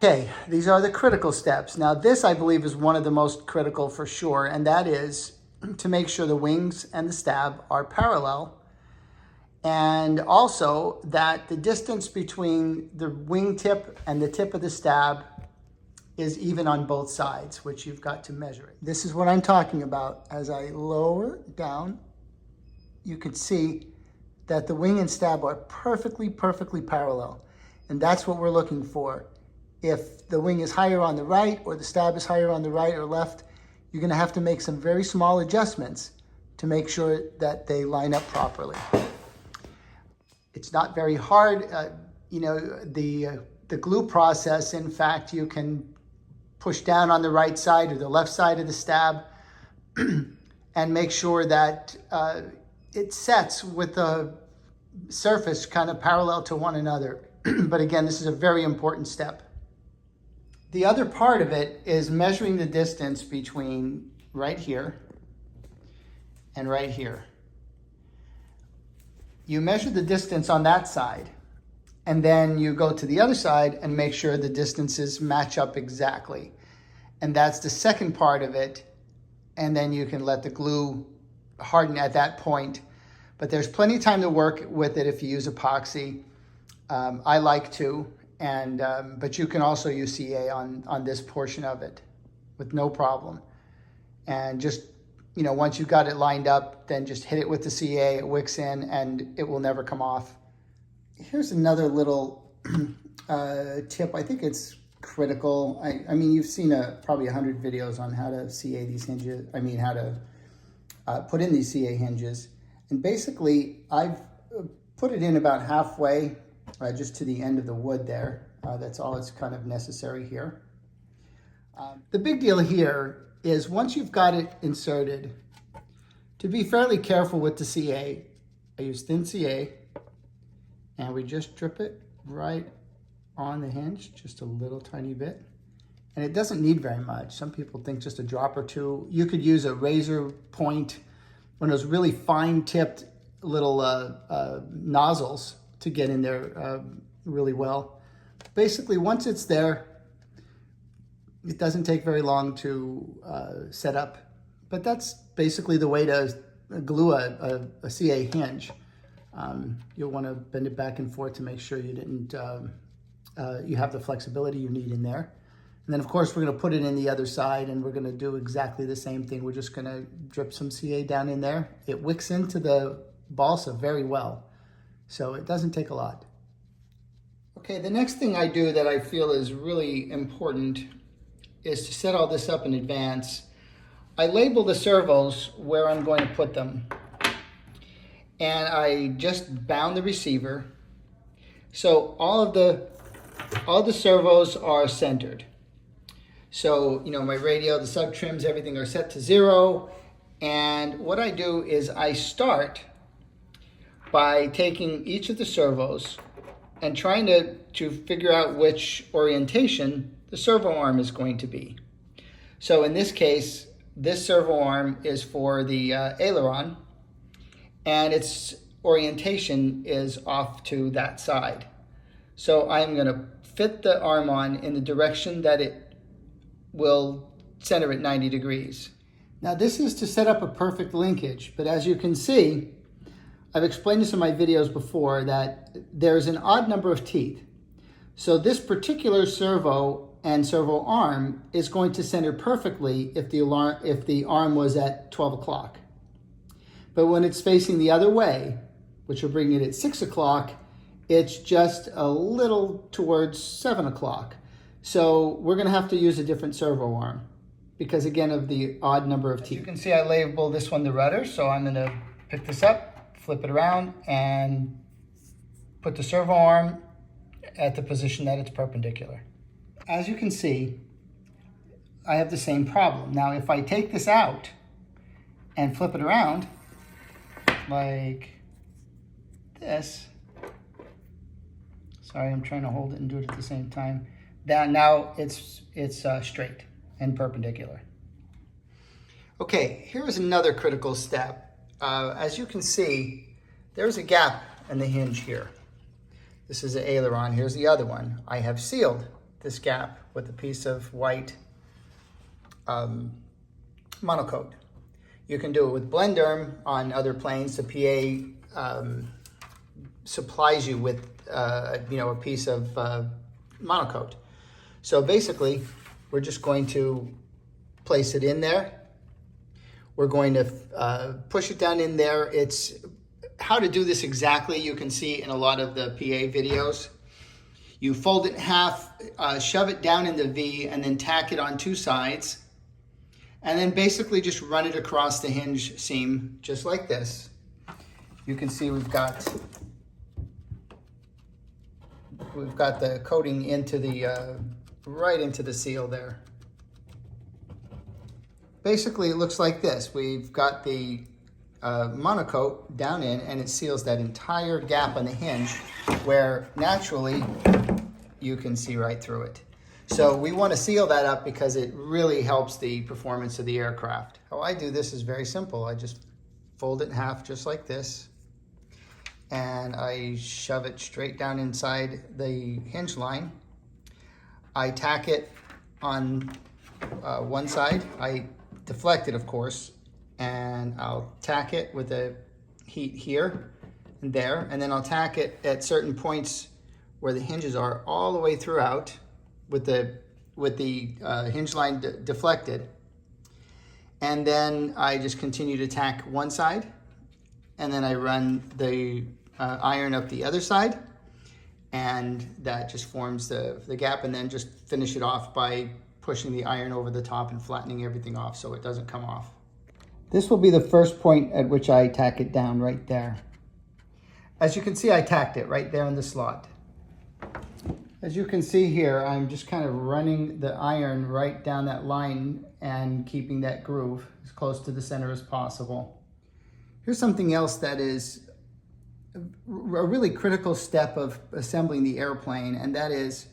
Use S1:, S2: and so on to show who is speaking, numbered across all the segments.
S1: Okay, these are the critical steps. Now this, I believe, is one of the most critical for sure, and that is to make sure the wings and the stab are parallel, and also that the distance between the wing tip and the tip of the stab is even on both sides, which you've got to measure it. This is what I'm talking about. As I lower down, you can see that the wing and stab are perfectly parallel. And that's what we're looking for. If the wing is higher on the right or the stab is higher on the right or left, you're gonna have to make some very small adjustments to make sure that they line up properly. It's not very hard. You know, the glue process, in fact, you can push down on the right side or the left side of the stab and make sure that it sets with the surface kind of parallel to one another. But again, this is a very important step. The other part of it is measuring the distance between right here and right here. You measure the distance on that side, and then you go to the other side and make sure the distances match up exactly. And that's the second part of it. And then you can let the glue harden at that point. But there's plenty of time to work with it if you use epoxy. I like to, but you can also use CA on this portion of it with no problem. And just, you know, once you've got it lined up, then just hit it with the CA, it wicks in, and it will never come off. Here's another little tip. I think it's critical. I mean, you've seen probably 100 videos on how to CA these hinges. I mean, how to put in these CA hinges. And basically, I've put it in about halfway, just to the end of the wood there. That's all that's kind of necessary here. The big deal here is once you've got it inserted, to be fairly careful with the CA. I use thin CA, and we just drip it right on the hinge, just a little tiny bit. And it doesn't need very much. Some people think just a drop or two. You could use a razor point, one of those really fine tipped little nozzles to get in there really well. Basically, once it's there, it doesn't take very long to set up. But that's basically the way to glue a CA hinge. You'll want to bend it back and forth to make sure you didn't, you have the flexibility you need in there. And then of course we're going to put it in the other side, and we're going to do exactly the same thing. We're just going to drip some CA down in there. It wicks into the balsa very well, so it doesn't take a lot. Okay, the next thing I do that I feel is really important is to set all this up in advance. I label the servos where I'm going to put them, and I just bound the receiver. So all the servos are centered. So, you know, my radio, the sub trims, everything are set to 0. And what I do is I start by taking each of the servos and trying to figure out which orientation the servo arm is going to be. So in this case, this servo arm is for the aileron, and its orientation is off to that side. So I'm going to fit the arm on in the direction that it will center at 90 degrees. Now this is to set up a perfect linkage, but as you can see, I've explained this in my videos before that there's an odd number of teeth. So this particular servo and servo arm is going to center perfectly if the arm was at 12 o'clock. But when it's facing the other way, which will bring it at 6 o'clock, it's just a little towards 7 o'clock. So we're going to have to use a different servo arm because, again, of the odd number of teeth. As you can see, I label this one the rudder, so I'm going to pick this up, flip it around, and put the servo arm at the position that it's perpendicular. As you can see, I have the same problem. Now, if I take this out and flip it around like this, sorry, I'm trying to hold it and do it at the same time. Now it's straight and perpendicular. Okay, here's another critical step. As you can see, there's a gap in the hinge here. This is an aileron. Here's the other one I have sealed. this gap with a piece of white monocoat. You can do it with Blenderm on other planes. The PA supplies you with a piece of monocoat. So basically, we're just going to place it in there. We're going to push it down in there. It's how to do this exactly you can see in a lot of the PA videos. You fold it in half, shove it down in the V, and then tack it on two sides. And then basically just run it across the hinge seam, just like this. You can see we've got the coating into the, right into the seal there. Basically, it looks like this. We've got the monocoat down in, and it seals that entire gap on the hinge where naturally you can see right through it. So we want to seal that up because it really helps the performance of the aircraft. How I do this is very simple. I just fold it in half just like this, and I shove it straight down inside the hinge line. I tack it on one side. I deflect it, of course, and I'll tack it with the heat here and there, and then I'll tack it at certain points where the hinges are all the way throughout with the hinge line deflected. And then I just continue to tack one side, and then I run the iron up the other side, and that just forms the gap, and then just finish it off by pushing the iron over the top and flattening everything off so it doesn't come off. This will be the first point at which I tack it down right there. As you can see, I tacked it right there in the slot. As you can see here, I'm just kind of running the iron right down that line and keeping that groove as close to the center as possible. Here's something else that is a really critical step of assembling the airplane, and that is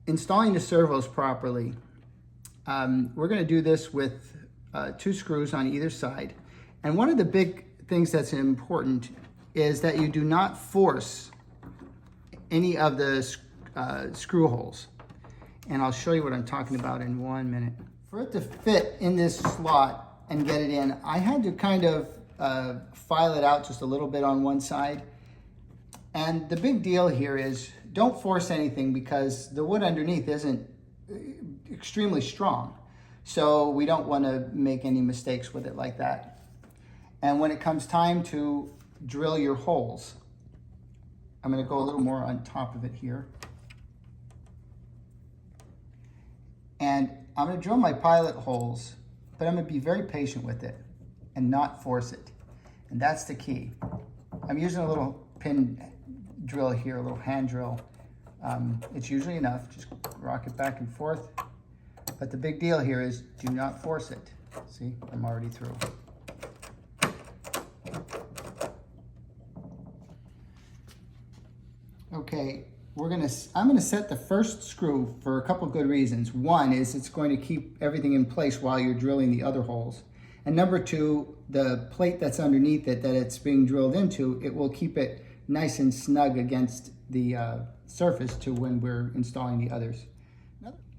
S1: installing the servos properly. We're going to do this with 2 screws on either side. And one of the big things that's important is that you do not force any of the screw holes. And I'll show you what I'm talking about in 1 minute. For it to fit in this slot and get it in, I had to kind of file it out just a little bit on one side. And the big deal here is don't force anything because the wood underneath isn't extremely strong. So we don't want to make any mistakes with it like that. And when it comes time to drill your holes, I'm going to go a little more on top of it here. And I'm going to drill my pilot holes, but I'm going to be very patient with it and not force it. And that's the key. I'm using a little pin drill here, a little hand drill. It's usually enough. Just rock it back and forth. But the big deal here is do not force it. See, I'm already through. Okay, I'm gonna set the first screw for a couple good reasons. One is it's going to keep everything in place while you're drilling the other holes. And number two, the plate that's underneath it that it's being drilled into, it will keep it nice and snug against the surface to when we're installing the others.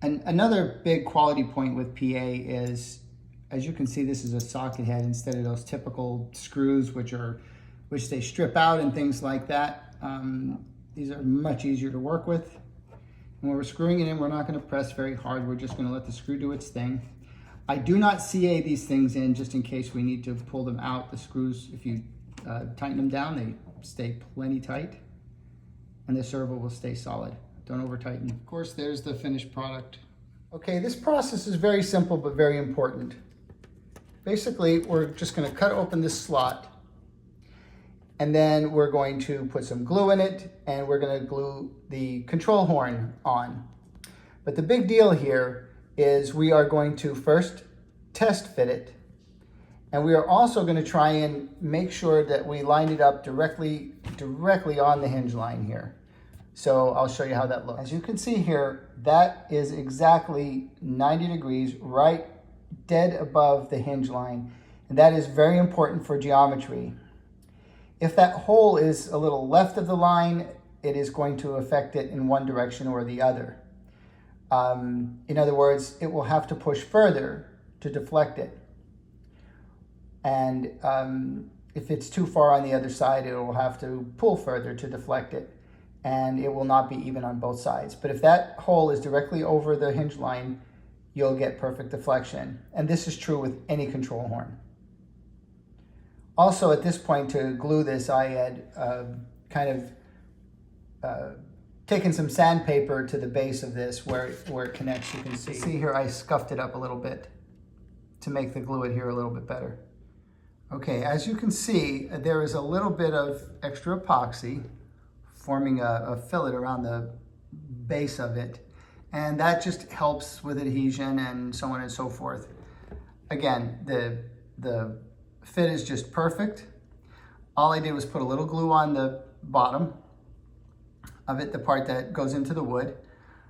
S1: And another big quality point with PA is, as you can see, this is a socket head instead of those typical screws which they strip out and things like that. These are much easier to work with. And when we're screwing it in, we're not going to press very hard. We're just going to let the screw do its thing. I do not CA these things in just in case we need to pull them out. The screws, if you tighten them down, they stay plenty tight, and the servo will stay solid. Don't over tighten. Of course, there's the finished product. Okay, this process is very simple but very important. Basically, we're just going to cut open this slot, and then we're going to put some glue in it, and we're going to glue the control horn on. But the big deal here is we are going to first test fit it, and we are also going to try and make sure that we line it up directly on the hinge line here. So I'll show you how that looks. As you can see here, that is exactly 90 degrees, right dead above the hinge line. And that is very important for geometry. If that hole is a little left of the line, it is going to affect it in one direction or the other. In other words, it will have to push further to deflect it. And if it's too far on the other side, it will have to pull further to deflect it. And it will not be even on both sides. But if that hole is directly over the hinge line, you'll get perfect deflection. And this is true with any control horn. Also, at this point, to glue this, I had taken some sandpaper to the base of this where it connects. You can see here I scuffed it up a little bit to make the glue adhere a little bit better. Okay, as you can see, there is a little bit of extra epoxy forming a fillet around the base of it, and that just helps with adhesion and so on and so forth. Again, the fit is just perfect. All I did was put a little glue on the bottom of it, the part that goes into the wood,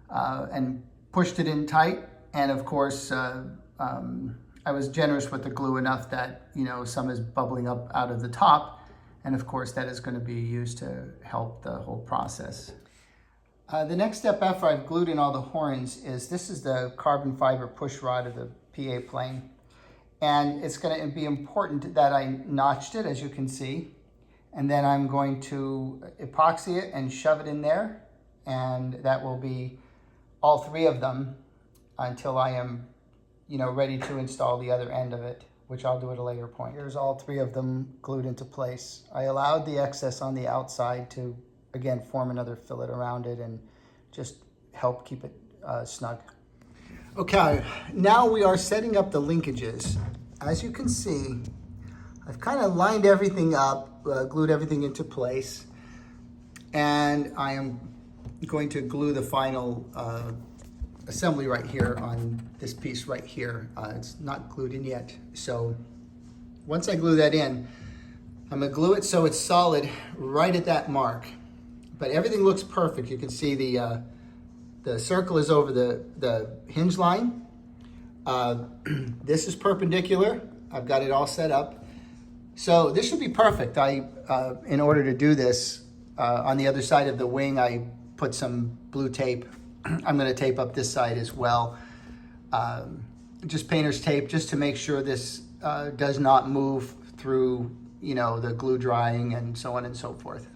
S1: and pushed it in tight. And of course, I was generous with the glue enough that, you know, some is bubbling up out of the top. And of course, that is going to be used to help the whole process. The next step after I've glued in all the horns is this is the carbon fiber push rod of the PA plane. And it's going to be important that I notched it, as you can see. And then I'm going to epoxy it and shove it in there. And that will be all three of them until I am, you know, ready to install the other end of it, which I'll do at a later point. Here's all three of them glued into place. I allowed the excess on the outside to, again, form another fillet around it and just help keep it snug. Okay, now we are setting up the linkages. As you can see, I've kind of lined everything up, glued everything into place, and I am going to glue the final assembly right here on this piece right here. It's not glued in yet. So once I glue that in, I'm gonna glue it so it's solid right at that mark. But everything looks perfect. You can see the circle is over the hinge line. This is perpendicular. I've got it all set up. So this should be perfect. In order to do this, on the other side of the wing, I put some blue tape. I'm going to tape up this side as well. Just painter's tape, just to make sure this does not move through, you know, the glue drying and so on and so forth.